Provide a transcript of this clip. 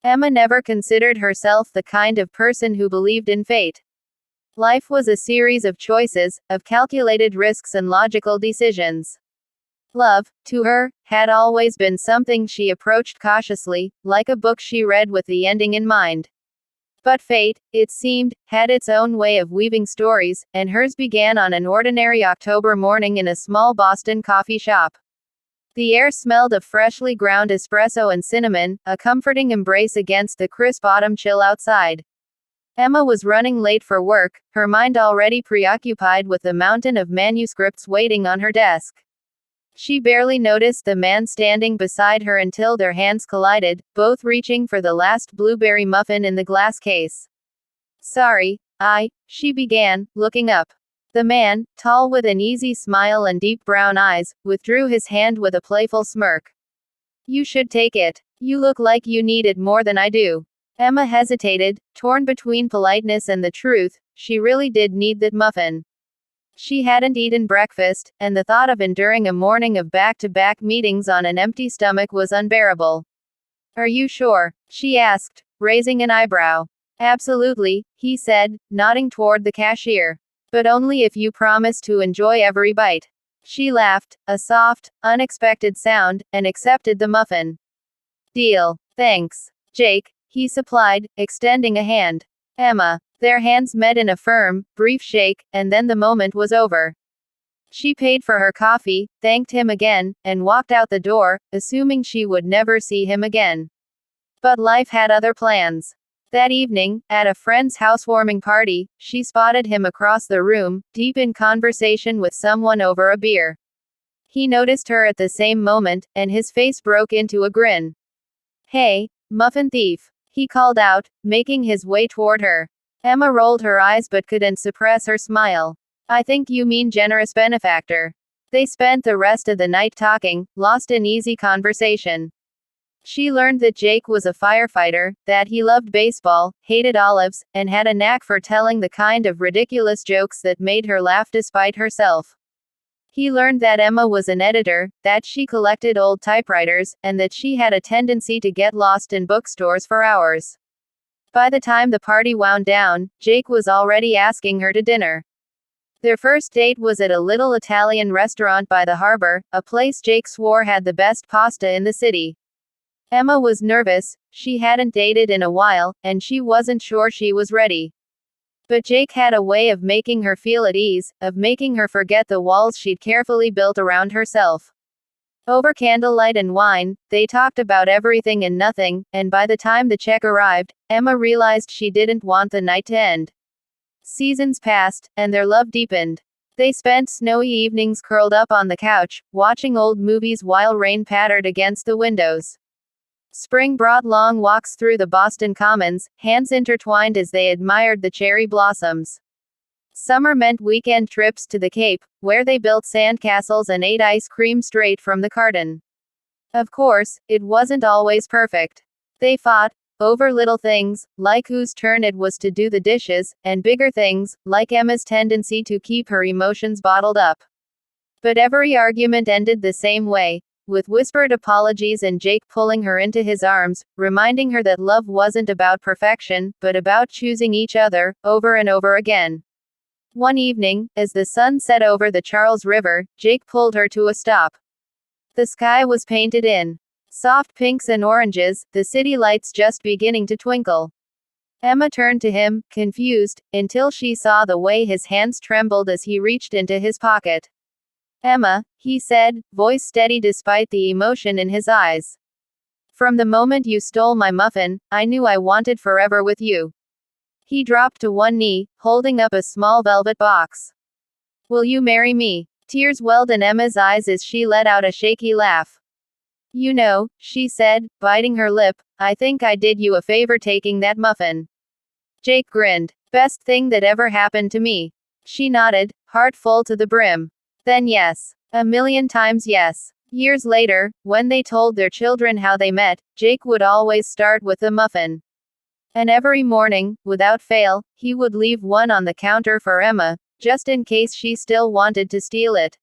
Emma never considered herself the kind of person who believed in fate. Life was a series of choices, of calculated risks and logical decisions. Love, to her, had always been something she approached cautiously, like a book she read with the ending in mind. But fate, it seemed, had its own way of weaving stories, and hers began on an ordinary October morning in a small Boston coffee shop. The air smelled of freshly ground espresso and cinnamon, a comforting embrace against the crisp autumn chill outside. Emma was running late for work, her mind already preoccupied with the mountain of manuscripts waiting on her desk. She barely noticed the man standing beside her until their hands collided, both reaching for the last blueberry muffin in the glass case. Sorry, she began, looking up. The man, tall with an easy smile and deep brown eyes, withdrew his hand with a playful smirk. You should take it. You look like you need it more than I do. Emma hesitated, torn between politeness and the truth. She really did need that muffin. She hadn't eaten breakfast, and the thought of enduring a morning of back-to-back meetings on an empty stomach was unbearable. Are you sure? She asked, raising an eyebrow. Absolutely, he said, nodding toward the cashier. But only if you promise to enjoy every bite. She laughed, a soft, unexpected sound, and accepted the muffin. Deal. Thanks, Jake, he supplied, extending a hand. Emma. Their hands met in a firm, brief shake, and then the moment was over. She paid for her coffee, thanked him again, and walked out the door, assuming she would never see him again. But life had other plans. That evening, at a friend's housewarming party, she spotted him across the room, deep in conversation with someone over a beer. He noticed her at the same moment, and his face broke into a grin. Hey, muffin thief, he called out, making his way toward her. Emma rolled her eyes but couldn't suppress her smile. I think you mean generous benefactor. They spent the rest of the night talking, lost in easy conversation. She learned that Jake was a firefighter, that he loved baseball, hated olives, and had a knack for telling the kind of ridiculous jokes that made her laugh despite herself. He learned that Emma was an editor, that she collected old typewriters, and that she had a tendency to get lost in bookstores for hours. By the time the party wound down, Jake was already asking her to dinner. Their first date was at a little Italian restaurant by the harbor, a place Jake swore had the best pasta in the city. Emma was nervous, she hadn't dated in a while, and she wasn't sure she was ready. But Jake had a way of making her feel at ease, of making her forget the walls she'd carefully built around herself. Over candlelight and wine, they talked about everything and nothing, and by the time the check arrived, Emma realized she didn't want the night to end. Seasons passed, and their love deepened. They spent snowy evenings curled up on the couch, watching old movies while rain pattered against the windows. Spring brought long walks through the Boston Commons, hands intertwined as they admired the cherry blossoms. Summer meant weekend trips to the Cape, where they built sandcastles and ate ice cream straight from the carton. Of course, it wasn't always perfect. They fought over little things, like whose turn it was to do the dishes, and bigger things, like Emma's tendency to keep her emotions bottled up. But every argument ended the same way, with whispered apologies and Jake pulling her into his arms, reminding her that love wasn't about perfection, but about choosing each other, over and over again. One evening, as the sun set over the Charles River, Jake pulled her to a stop. The sky was painted in soft pinks and oranges, the city lights just beginning to twinkle. Emma turned to him, confused, until she saw the way his hands trembled as he reached into his pocket. Emma, he said, voice steady despite the emotion in his eyes. From the moment you stole my muffin, I knew I wanted forever with you. He dropped to one knee, holding up a small velvet box. Will you marry me? Tears welled in Emma's eyes as she let out a shaky laugh. You know, she said, biting her lip, I think I did you a favor taking that muffin. Jake grinned. Best thing that ever happened to me. She nodded, heart full to the brim. Then yes. A million times yes. Years later, when they told their children how they met, Jake would always start with the muffin. And every morning, without fail, he would leave one on the counter for Emma, just in case she still wanted to steal it.